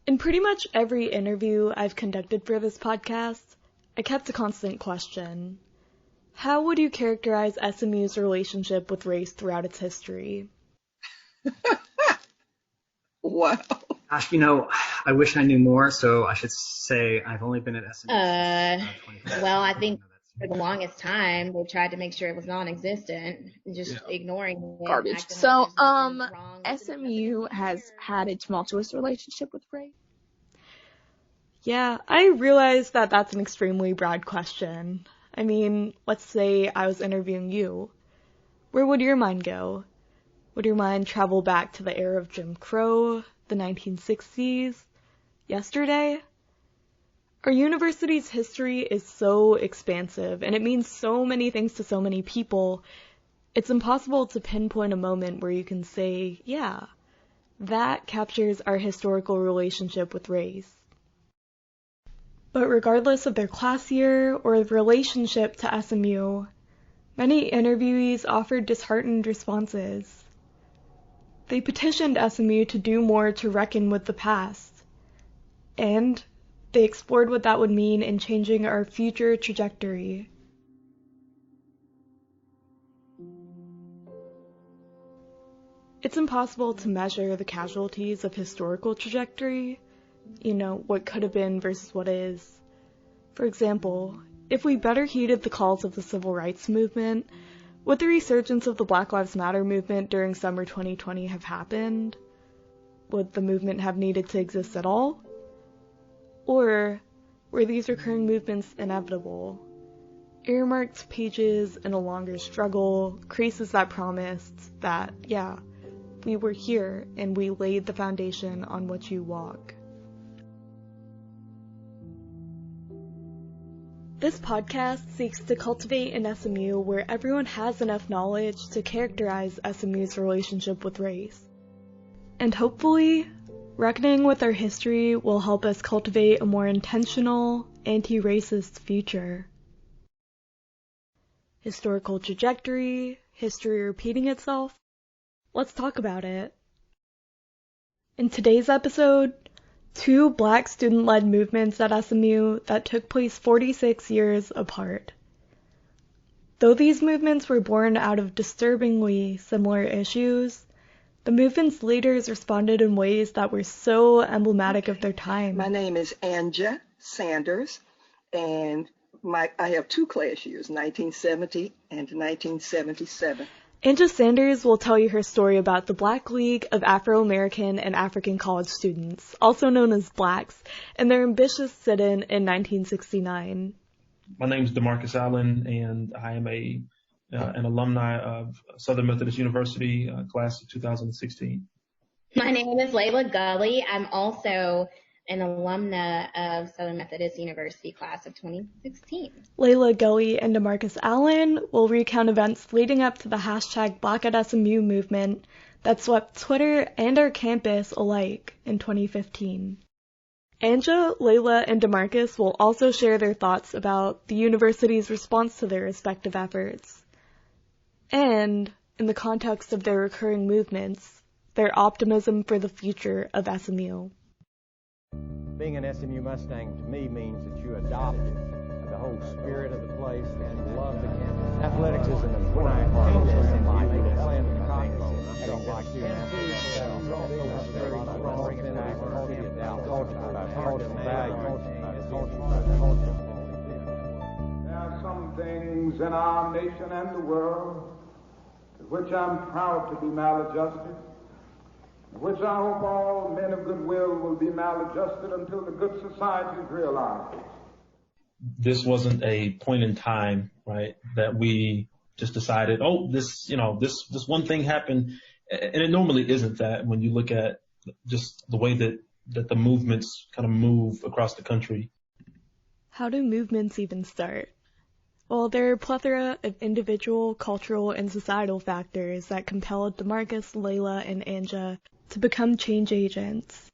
In pretty much every interview I've conducted for this podcast, I kept a constant question. How would you characterize SMU's relationship with race throughout its history? Wow. Gosh, I wish I knew more, so I should say I've only been at SMU since 2015. Well, I think for the longest time they tried to make sure it was non-existent, just ignoring it. Garbage. acting So, like there's nothing wrong with it. SMU has had a tumultuous relationship with race. Yeah, I realize that that's an extremely broad question. I mean, let's say I was interviewing you. Where would your mind go? Would your mind travel back to the era of Jim Crow, the 1960s, yesterday? Our university's history is so expansive, and it means so many things to so many people, it's impossible to pinpoint a moment where you can say, yeah, that captures our historical relationship with race. But regardless of their class year or relationship to SMU, many interviewees offered disheartened responses. They petitioned SMU to do more to reckon with the past, and they explored what that would mean in changing our future trajectory. It's impossible to measure the casualties of historical trajectory, what could have been versus what is. For example, if we better heeded the calls of the civil rights movement, would the resurgence of the Black Lives Matter movement during summer 2020 have happened? Would the movement have needed to exist at all? Or were these recurring movements inevitable? Earmarked pages in a longer struggle, creases that promised that, yeah, we were here and we laid the foundation on which you walk. This podcast seeks to cultivate an SMU where everyone has enough knowledge to characterize SMU's relationship with race. And hopefully, reckoning with our history will help us cultivate a more intentional, anti-racist future. Historical trajectory, history repeating itself? Let's talk about it. In today's episode, 2 Black student-led movements at SMU that took place 46 years apart. Though these movements were born out of disturbingly similar issues, the movement's leaders responded in ways that were so emblematic of their time. My name is Anja Sanders, and I have 2 class years, 1970 and 1977. Anja Sanders will tell you her story about the Black League of Afro-American and African College Students, also known as Blacks, and their ambitious sit-in in 1969. My name is DeMarcus Allen, and I am an alumni of Southern Methodist University, class of 2016. My name is Layla Gully. I'm also an alumna of Southern Methodist University class of 2016. Layla Gully and DeMarcus Allen will recount events leading up to the hashtag Black at SMU movement that swept Twitter and our campus alike in 2015. Anja, Layla, and DeMarcus will also share their thoughts about the university's response to their respective efforts. And, in the context of their recurring movements, their optimism for the future of SMU. Being an SMU Mustang to me means that you adopt the whole spirit of the place and love the campus. Athletics is an important part of SMU. Playing the cotton, I don't like you. There are some things in our nation and the world to which I'm proud to be maladjusted, which I hope all men of goodwill will be maladjusted until the good society is realized. This wasn't a point in time, right, that we just decided, this one thing happened. And it normally isn't that when you look at just the way that the movements kind of move across the country. How do movements even start? Well, there are a plethora of individual, cultural, and societal factors that compelled DeMarcus, Layla, and Anja to become change agents.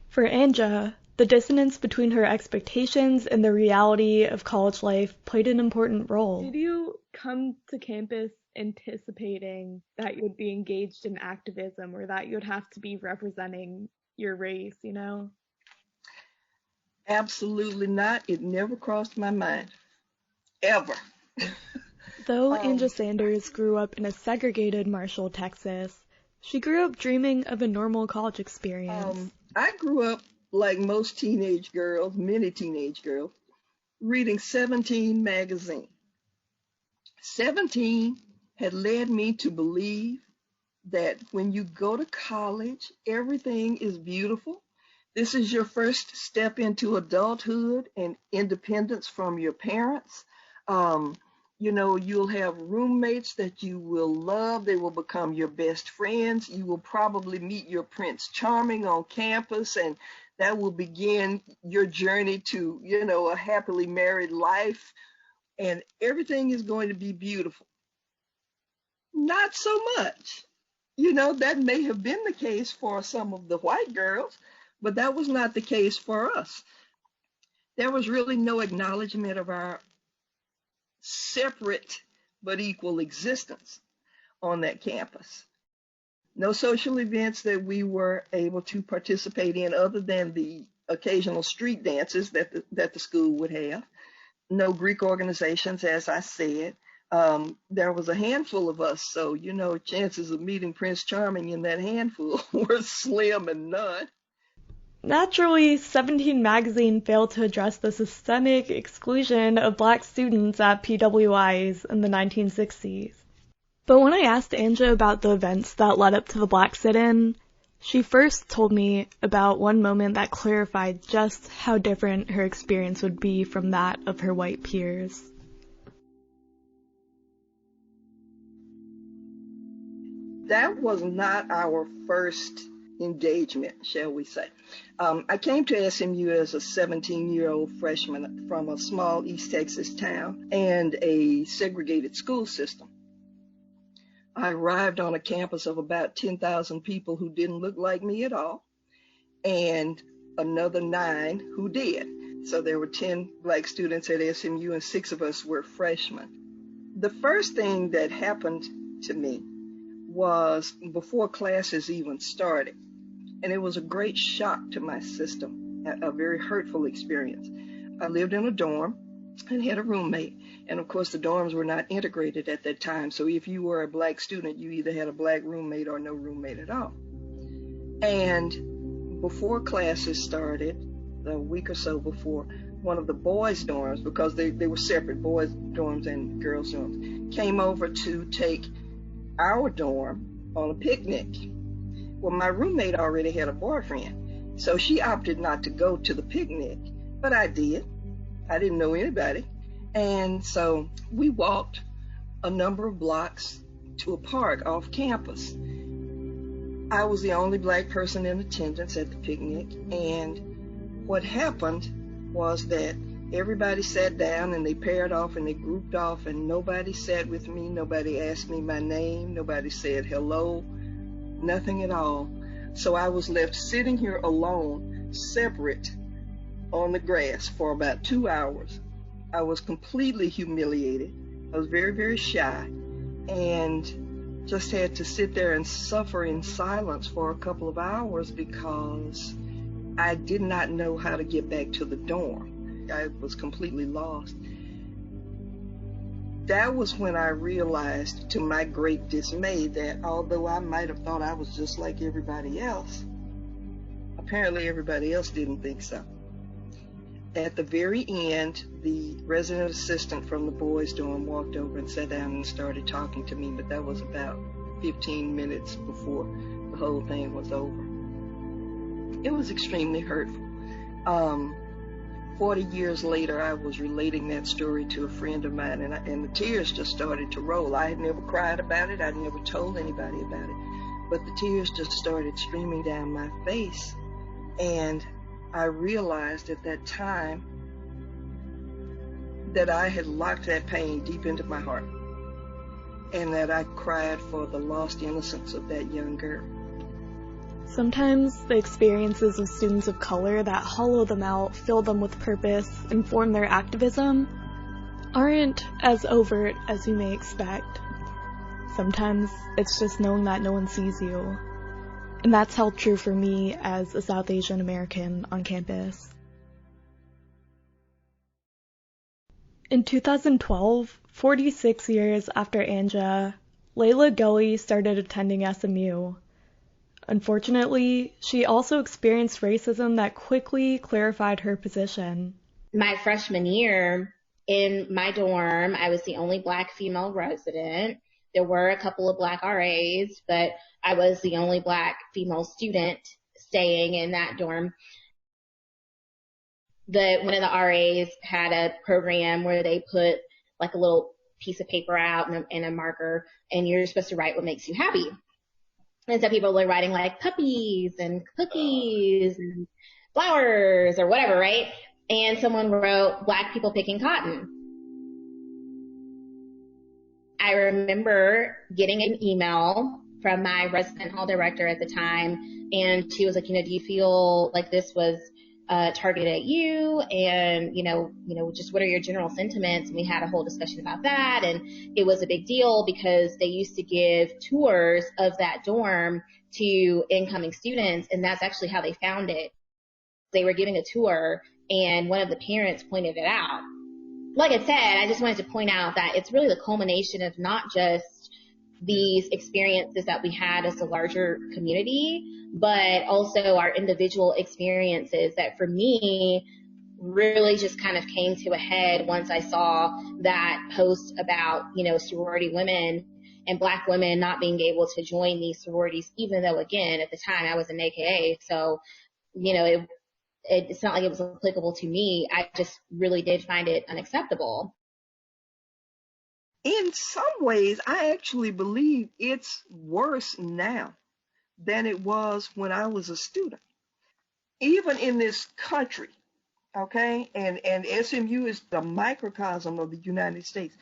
For Anja, the dissonance between her expectations and the reality of college life played an important role. Did you come to campus anticipating that you would be engaged in activism or that you would have to be representing your race, Absolutely not. It never crossed my mind. Ever. Though Anja Sanders grew up in a segregated Marshall, Texas, she grew up dreaming of a normal college experience. I grew up like most teenage girls, many teenage girls, reading 17 magazine. 17 had led me to believe that when you go to college, everything is beautiful. This is your first step into adulthood and independence from your parents. You'll have roommates that you will love. They will become your best friends. You will probably meet your Prince Charming on campus, and that will begin your journey to, a happily married life. And everything is going to be beautiful. Not so much. That may have been the case for some of the white girls, but that was not the case for us. There was really no acknowledgement of our separate but equal existence on that campus. No social events that we were able to participate in other than the occasional street dances that the school would have. No Greek organizations, as I said. There was a handful of us, so, chances of meeting Prince Charming in that handful were slim and none. Naturally, 17 magazine failed to address the systemic exclusion of black students at PWIs in the 1960s. But when I asked Anja about the events that led up to the black sit-in, she first told me about one moment that clarified just how different her experience would be from that of her white peers. That was not our first engagement, shall we say. I came to SMU as a 17-year-old freshman from a small East Texas town and a segregated school system. I arrived on a campus of about 10,000 people who didn't look like me at all, and another 9 who did. So there were 10 black students at SMU, and 6 of us were freshmen. The first thing that happened to me was before classes even started, and it was a great shock to my system, a very hurtful experience. I lived in a dorm and had a roommate, and of course the dorms were not integrated at that time, so if you were a black student, you either had a black roommate or no roommate at all. And before classes started, a week or so before, one of the boys' dorms, because they were separate, boys' dorms and girls' dorms, came over to take our dorm on a picnic. Well, my roommate already had a boyfriend, so she opted not to go to the picnic, but I did. I didn't know anybody. And so we walked a number of blocks to a park off campus. I was the only black person in attendance at the picnic, and what happened was that everybody sat down and they paired off and they grouped off, and nobody sat with me, nobody asked me my name, nobody said hello, nothing at all. So I was left sitting here alone, separate, on the grass for about 2 hours. I was completely humiliated. I was very, very shy, and just had to sit there and suffer in silence for a couple of hours because I did not know how to get back to the dorm. I was completely lost. That was when I realized, to my great dismay, that although I might have thought I was just like everybody else, apparently everybody else didn't think so. At the very end, the resident assistant from the boys' dorm walked over and sat down and started talking to me, but that was about 15 minutes before the whole thing was over. It was extremely hurtful. 40 years later, I was relating that story to a friend of mine, and the tears just started to roll. I had never cried about it. I'd never told anybody about it. But the tears just started streaming down my face. And I realized at that time that I had locked that pain deep into my heart, and that I cried for the lost innocence of that young girl. Sometimes the experiences of students of color that hollow them out, fill them with purpose, inform their activism, aren't as overt as you may expect. Sometimes it's just knowing that no one sees you. And that's held true for me as a South Asian American on campus. In 2012, 46 years after Anja, Layla Gully started attending SMU. Unfortunately, she also experienced racism that quickly clarified her position. My freshman year, in my dorm, I was the only Black female resident. There were a couple of Black RAs, but I was the only Black female student staying in that dorm. One of the RAs had a program where they put like a little piece of paper out and a marker, and you're supposed to write what makes you happy. And so people were writing like puppies and cookies and flowers or whatever, right? And someone wrote Black people picking cotton. I remember getting an email from my resident hall director at the time, and she was like, do you feel like this was targeted at you, and just what are your general sentiments? And we had a whole discussion about that, and it was a big deal because they used to give tours of that dorm to incoming students, and that's actually how they found it. They were giving a tour, and one of the parents pointed it out. Like I said, I just wanted to point out that it's really the culmination of not just these experiences that we had as a larger community, but also our individual experiences that for me really just kind of came to a head once I saw that post about, sorority women and Black women not being able to join these sororities, even though, again, at the time I was an AKA. So, it's not like it was applicable to me. I just really did find it unacceptable. In some ways, I actually believe it's worse now than it was when I was a student. Even in this country, okay, and SMU is the microcosm of the United States,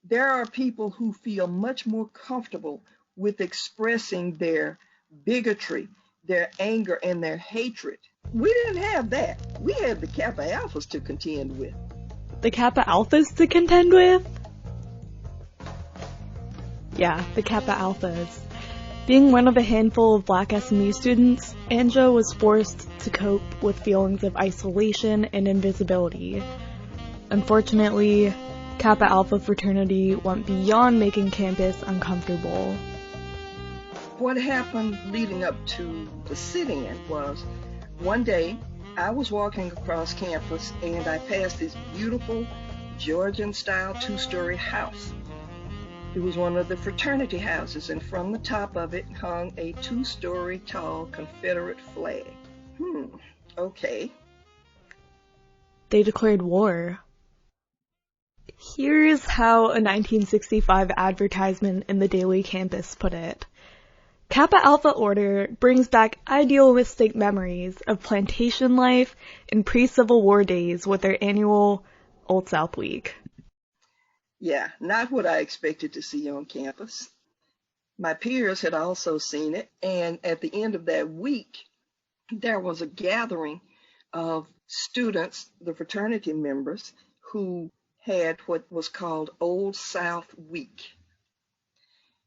there are people who feel much more comfortable with expressing their bigotry, their anger, and their hatred. We didn't have that. We had the Kappa Alphas to contend with. The Kappa Alphas to contend with? Yeah, the Kappa Alphas. Being one of a handful of Black SMU students, Anja was forced to cope with feelings of isolation and invisibility. Unfortunately, Kappa Alpha fraternity went beyond making campus uncomfortable. What happened leading up to the sit-in was, one day I was walking across campus and I passed this beautiful Georgian-style two-story house. It was one of the fraternity houses, and from the top of it hung a two-story tall Confederate flag. Okay. They declared war. Here's how a 1965 advertisement in the Daily Campus put it. Kappa Alpha Order brings back idealistic memories of plantation life in pre-Civil War days with their annual Old South Week. Yeah, not what I expected to see on campus. My peers had also seen it, and at the end of that week, there was a gathering of students, the fraternity members, who had what was called Old South Week.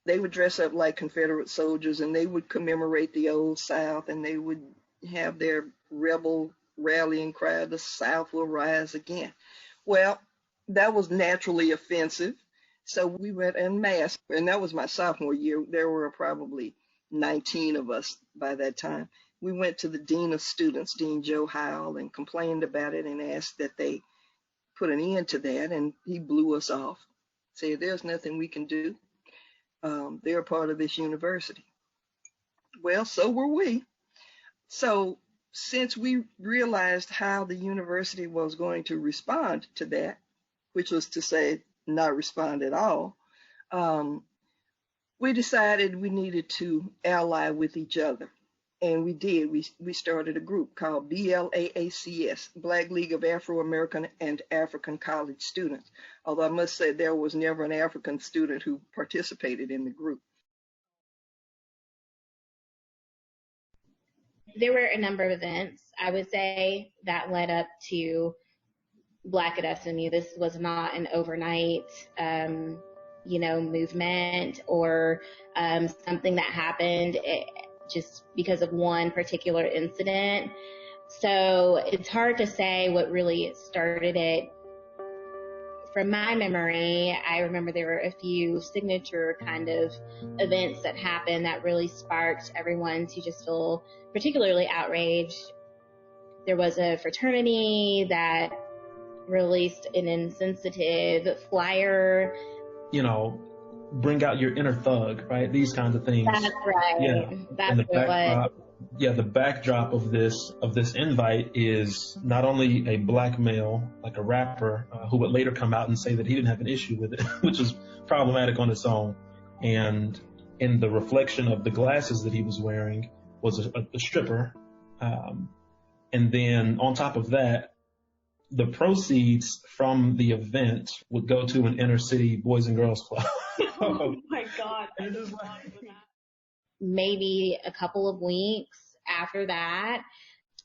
They would dress up like Confederate soldiers, and they would commemorate the Old South, and they would have their rebel rallying cry, "The South will rise again." Well, that was naturally offensive, so we went en masse, and that was my sophomore year. There were probably 19 of us by that time. We went to the Dean of Students, Dean Joe Howell, and complained about it and asked that they put an end to that, and he blew us off, said there's nothing we can do. They're part of this university. Well, so were we. So since we realized how the university was going to respond to that, which was to say not respond at all, we decided we needed to ally with each other. And we did. We started a group called BLAACS, Black League of Afro-American and African College Students. Although I must say there was never an African student who participated in the group. There were a number of events, I would say, that led up to Black at SMU. This was not an overnight, movement or something that happened just because of one particular incident. So it's hard to say what really started it. from my memory, I remember there were a few signature kind of events that happened that really sparked everyone to just feel particularly outraged. There was a fraternity that released an insensitive flyer. You know, bring out your inner thug, right? These kinds of things. That's right. Yeah. That's and the what backdrop, yeah, the backdrop of this invite is not only a black male, like a rapper, who would later come out and say that he didn't have an issue with it, which is problematic on its own. And in the reflection of the glasses that he was wearing was a stripper. And then on top of that, the proceeds from the event would go to an inner city boys and girls club. Oh my God. Maybe a couple of weeks after that,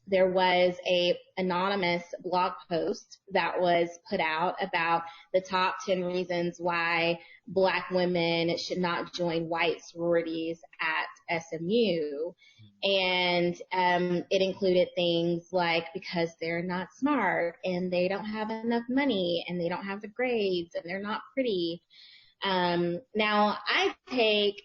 there was a anonymous blog post that was put out about the top 10 reasons why Black women should not join white sororities at SMU. And it included things like because they're not smart and they don't have enough money and they don't have the grades and they're not pretty. Now, I take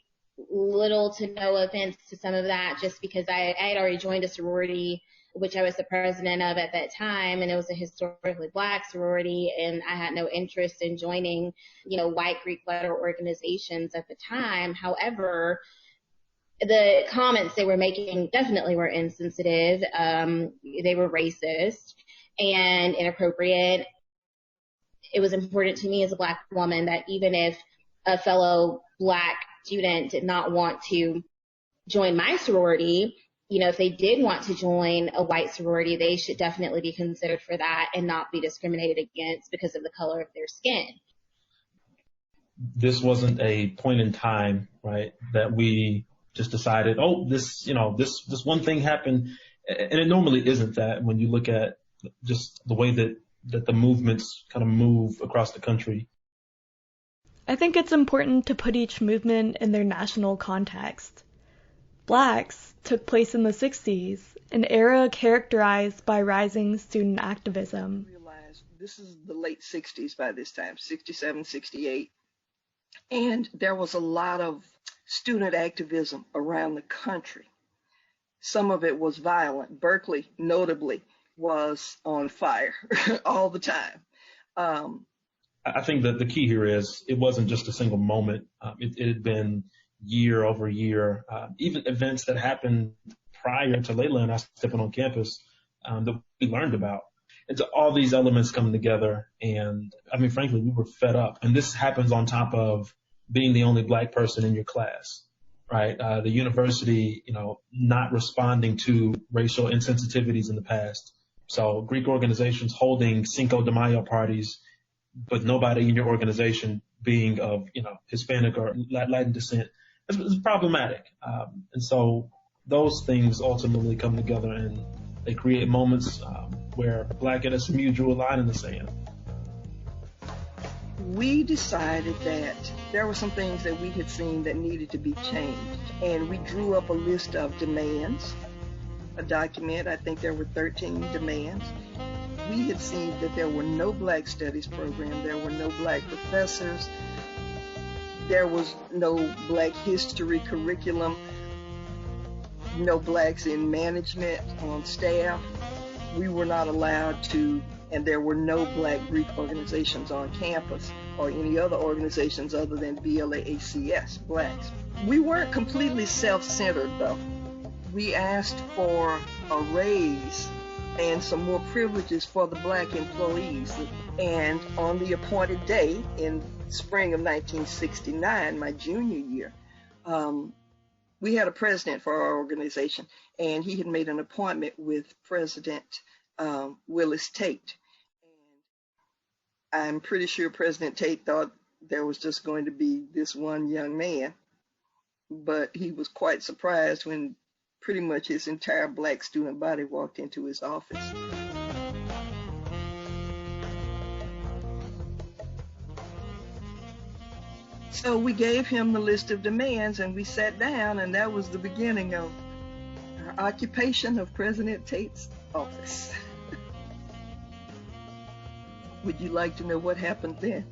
little to no offense to some of that just because I had already joined a sorority, which I was the president of at that time, and it was a historically Black sorority, and I had no interest in joining, white Greek letter organizations at the time. However, the comments they were making definitely were insensitive. They were racist and inappropriate. It was important to me as a Black woman that even if a fellow Black student did not want to join my sorority, if they did want to join a white sorority, they should definitely be considered for that and not be discriminated against because of the color of their skin. This wasn't a point in time, right, that we just decided, this one thing happened. And it normally isn't that when you look at just the way that the movements kind of move across the country. I think it's important to put each movement in their national context. Blacks took place in the 60s, an era characterized by rising student activism. I realized this is the late 60s by this time, 67, 68. And there was a lot of student activism around the country. Some of it was violent. Berkeley, notably, was on fire all the time. I think that the key here is it wasn't just a single moment. It had been year over year, even events that happened prior to Layla and I stepping on campus that we learned about. And so all these elements coming together, and frankly, we were fed up. And this happens on top of being the only Black person in your class, right? The university, not responding to racial insensitivities in the past. So Greek organizations holding Cinco de Mayo parties, but nobody in your organization being of, Hispanic or Latin descent. It's problematic. And so those things ultimately come together and they create moments where Black and SMU drew a line in the sand. We decided that there were some things that we had seen that needed to be changed. And we drew up a list of demands, a document. I think there were 13 demands. We had seen that there were no Black studies program, there were no Black professors, there was no Black history curriculum, no Blacks in management on staff. We were not allowed to, and there were no Black Greek organizations on campus or any other organizations other than BLAACS, Blacks. We weren't completely self-centered though. We asked for a raise and some more privileges for the Black employees. And on the appointed day in spring of 1969, my junior year, we had a president for our organization, and he had made an appointment with President Willis Tate. And I'm pretty sure President Tate thought there was just going to be this one young man, but he was quite surprised when pretty much his entire Black student body walked into his office. So we gave him the list of demands and we sat down, and that was the beginning of our occupation of President Tate's office. Would you like to know what happened then?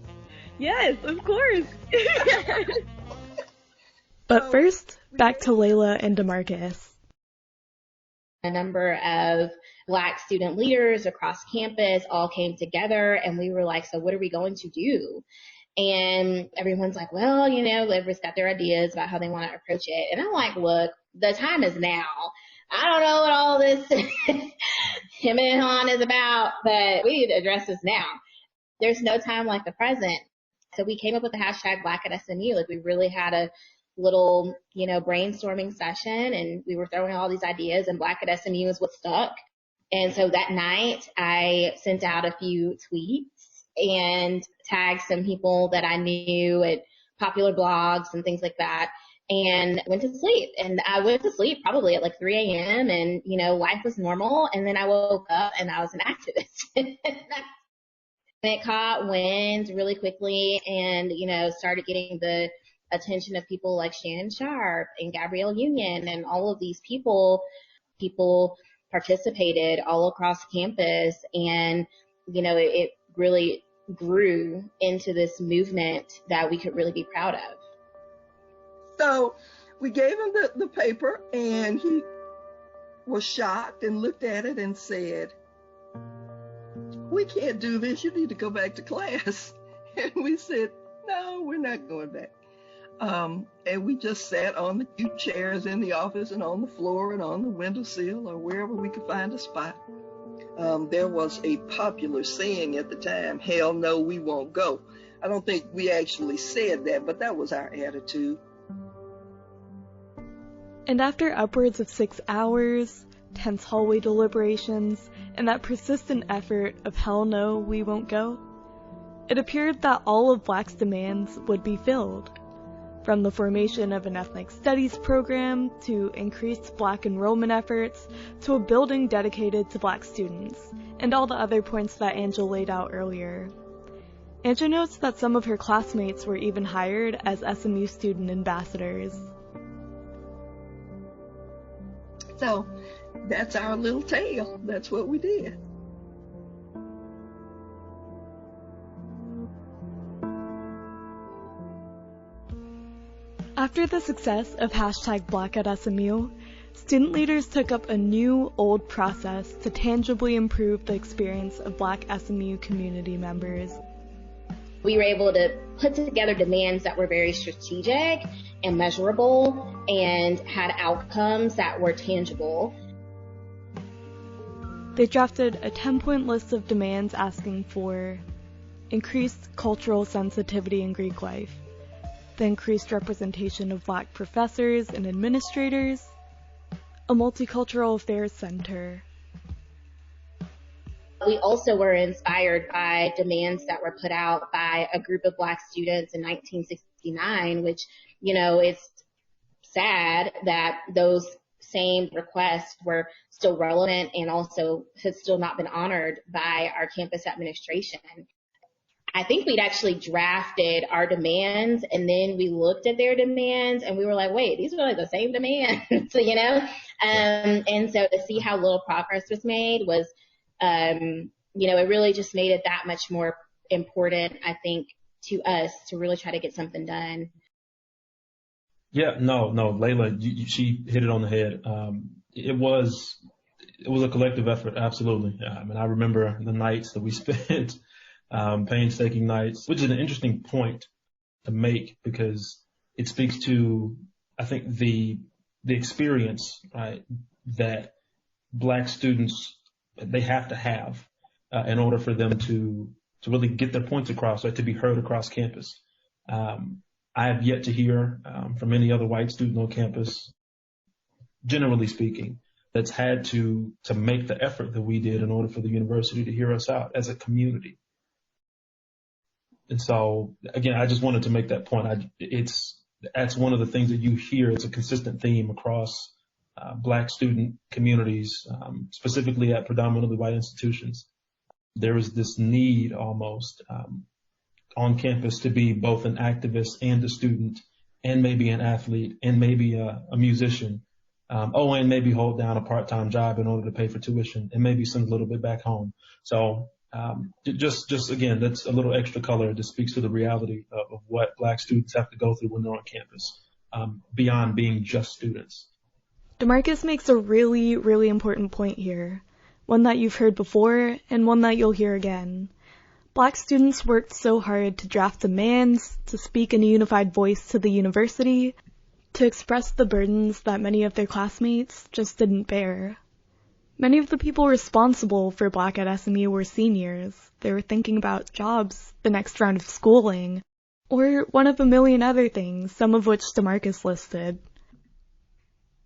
Yes, of course. But first, back to Layla and DeMarcus. A number of Black student leaders across campus all came together, and we were like, so what are we going to do? And everyone's like, well, everyone's got their ideas about how they want to approach it. And I'm like, look, the time is now. I don't know what all this him and Han is about, but we need to address this now. There's no time like the present. So we came up with the hashtag Black at SMU. Like, we really had a little, brainstorming session, and we were throwing all these ideas, and Black at SMU is what stuck. And so that night I sent out a few tweets and tagged some people that I knew at popular blogs and things like that, and went to sleep. And I went to sleep probably at like 3 a.m. and, life was normal. And then I woke up and I was an activist. And it caught wind really quickly and, started getting the attention of people like Shannon Sharp and Gabrielle Union, and all of these people participated all across campus, and, it really grew into this movement that we could really be proud of. So we gave him the paper, and he was shocked and looked at it and said, we can't do this. You need to go back to class. And we said, no, we're not going back. And we just sat on the few chairs in the office and on the floor and on the windowsill or wherever we could find a spot. There was a popular saying at the time, hell no, we won't go. I don't think we actually said that, but that was our attitude. And after upwards of 6 hours, tense hallway deliberations, and that persistent effort of hell no, we won't go, it appeared that all of Black's demands would be filled. From the formation of an ethnic studies program, to increased Black enrollment efforts, to a building dedicated to Black students, and all the other points that Angela laid out earlier. Angela notes that some of her classmates were even hired as SMU student ambassadors. So that's our little tale. That's what we did. After the success of hashtag Black at SMU, student leaders took up a new, old process to tangibly improve the experience of Black SMU community members. We were able to put together demands that were very strategic and measurable and had outcomes that were tangible. They drafted a 10-point list of demands asking for increased cultural sensitivity in Greek life, the increased representation of Black professors and administrators, a multicultural affairs center. We also were inspired by demands that were put out by a group of Black students in 1969, which, it's sad that those same requests were still relevant and also had still not been honored by our campus administration. I think we'd actually drafted our demands, and then we looked at their demands and we were like, wait, these are like the same demands, and so to see how little progress was made was, it really just made it that much more important, I think, to us to really try to get something done. Yeah, no, Layla, she hit it on the head. It was a collective effort, absolutely. And I remember the nights that we spent, painstaking nights, which is an interesting point to make because it speaks to, I think, the experience, right, that Black students, they have to have in order for them to really get their points across, right, to be heard across campus. I have yet to hear from any other white student on campus, generally speaking, that's had to make the effort that we did in order for the university to hear us out as a community. And so, again, I just wanted to make that point. That's one of the things that you hear. It's a consistent theme across Black student communities, specifically at predominantly white institutions. There is this need almost on campus to be both an activist and a student and maybe an athlete and maybe a musician. And maybe hold down a part-time job in order to pay for tuition and maybe send a little bit back home. So Just again, that's a little extra color that speaks to the reality of what Black students have to go through when they're on campus, beyond being just students. DeMarcus makes a really, really important point here, one that you've heard before and one that you'll hear again. Black students worked so hard to draft demands, to speak in a unified voice to the university, to express the burdens that many of their classmates just didn't bear. Many of the people responsible for Black at SMU were seniors. They were thinking about jobs, the next round of schooling, or one of a million other things, some of which DeMarcus listed.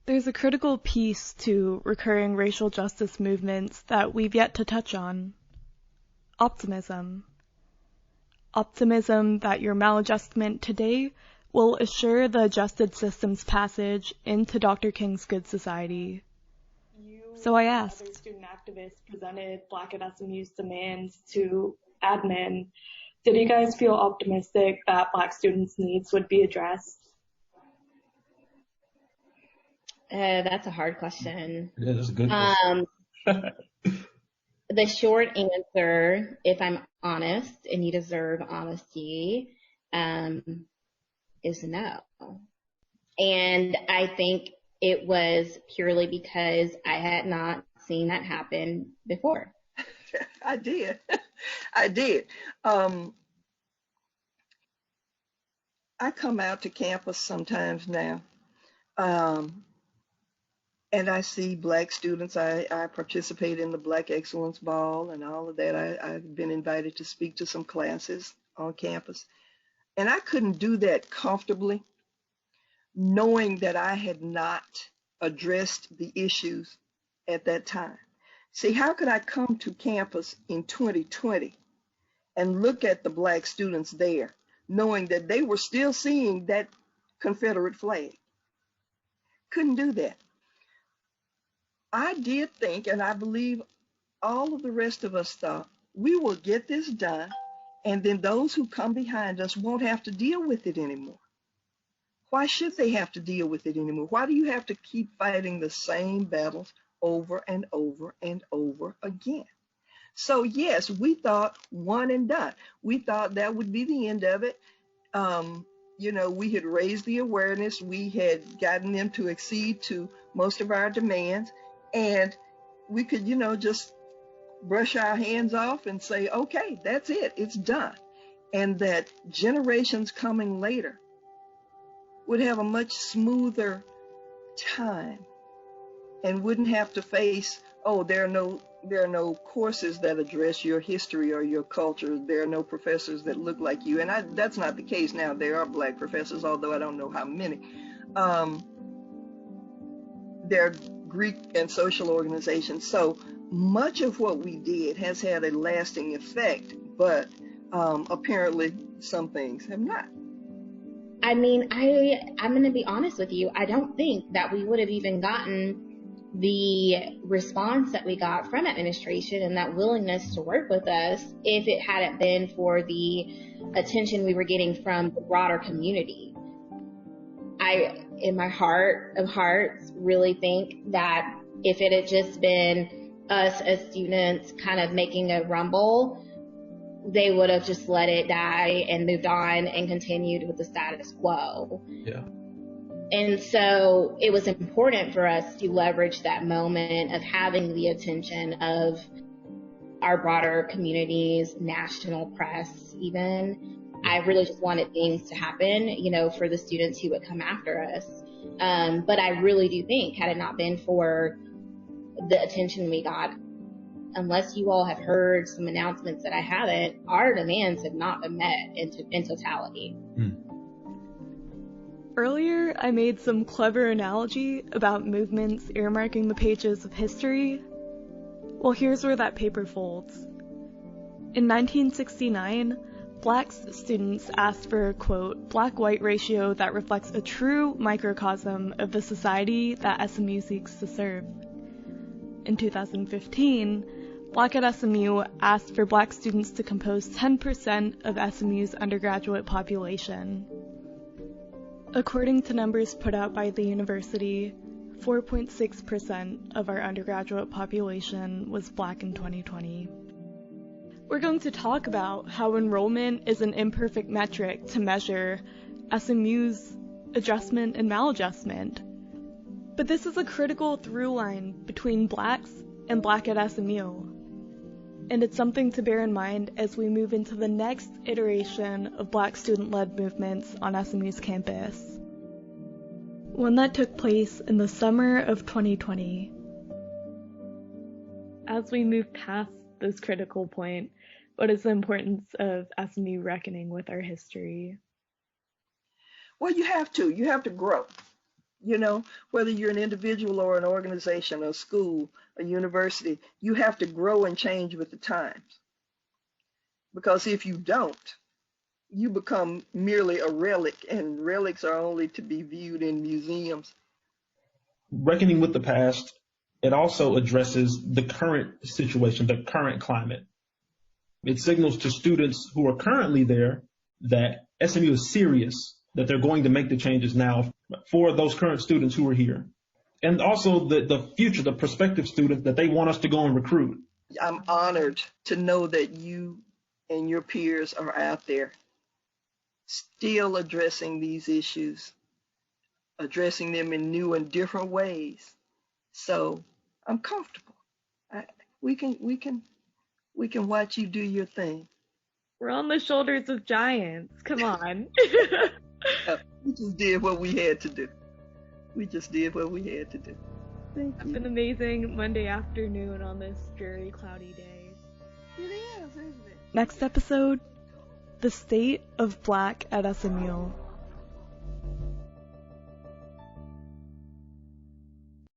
There's a critical piece to recurring racial justice movements that we've yet to touch on. Optimism. Optimism that your maladjustment today will assure the adjusted system's passage into Dr. King's good society. So I asked. Other student activists presented Black at SMU's demands to admin. Did you guys feel optimistic that Black students' needs would be addressed? That's a hard question. Yeah, that's a good question. The short answer, if I'm honest, and you deserve honesty, is no. And I think it was purely because I had not seen that happen before. I did. I come out to campus sometimes now. And I see Black students. I participate in the Black Excellence Ball and all of that. I've been invited to speak to some classes on campus. And I couldn't do that comfortably, knowing that I had not addressed the issues at that time. See, how could I come to campus in 2020 and look at the Black students there, knowing that they were still seeing that Confederate flag? Couldn't do that. I did think, and I believe all of the rest of us thought, we will get this done, and then those who come behind us won't have to deal with it anymore. Why should they have to deal with it anymore? Why do you have to keep fighting the same battles over and over and over again? So yes, we thought one and done. We thought that would be the end of it. We had raised the awareness. We had gotten them to accede to most of our demands. And we could, just brush our hands off and say, okay, that's it, it's done. And that generations coming later would have a much smoother time and wouldn't have to face, there are no courses that address your history or your culture. There are no professors that look like you. And that's not the case now. There are Black professors, although I don't know how many. They're Greek and social organizations. So much of what we did has had a lasting effect, but apparently some things have not. I mean, I'm going to be honest with you. I don't think that we would have even gotten the response that we got from administration and that willingness to work with us if it hadn't been for the attention we were getting from the broader community. I, in my heart of hearts, really think that if it had just been us as students kind of making a rumble, they would have just let it die and moved on and continued with the status quo. Yeah. And so it was important for us to leverage that moment of having the attention of our broader communities, national press even. I really just wanted things to happen, for the students who would come after us. But I really do think, had it not been for the attention we got, unless you all have heard some announcements that I haven't, our demands have not been met in totality. Earlier, I made some clever analogy about movements earmarking the pages of history. Well, here's where that paper folds. In 1969, Black students asked for a, quote, black-white ratio that reflects a true microcosm of the society that SMU seeks to serve. In 2015, Black at SMU asked for Black students to compose 10% of SMU's undergraduate population. According to numbers put out by the university, 4.6% of our undergraduate population was Black in 2020. We're going to talk about how enrollment is an imperfect metric to measure SMU's adjustment and maladjustment. But this is a critical through line between Blacks and Black at SMU. And it's something to bear in mind as we move into the next iteration of Black student-led movements on SMU's campus. One that took place in the summer of 2020. As we move past this critical point, what is the importance of SMU reckoning with our history? Well, you have to grow. You know, whether you're an individual or an organization, a school, a university, you have to grow and change with the times. Because if you don't, you become merely a relic, and relics are only to be viewed in museums. Reckoning with the past, it also addresses the current situation, the current climate. It signals to students who are currently there that SMU is serious, that they're going to make the changes now for those current students who are here. And also the future, the prospective students that they want us to go and recruit. I'm honored to know that you and your peers are out there still addressing these issues, addressing them in new and different ways. So I'm comfortable. We can watch you do your thing. We're on the shoulders of giants. Come on. We just did what we had to do. Thank you. It's been an amazing Monday afternoon on this dreary, cloudy day. It is, isn't it? Next episode, the state of Black at SMU.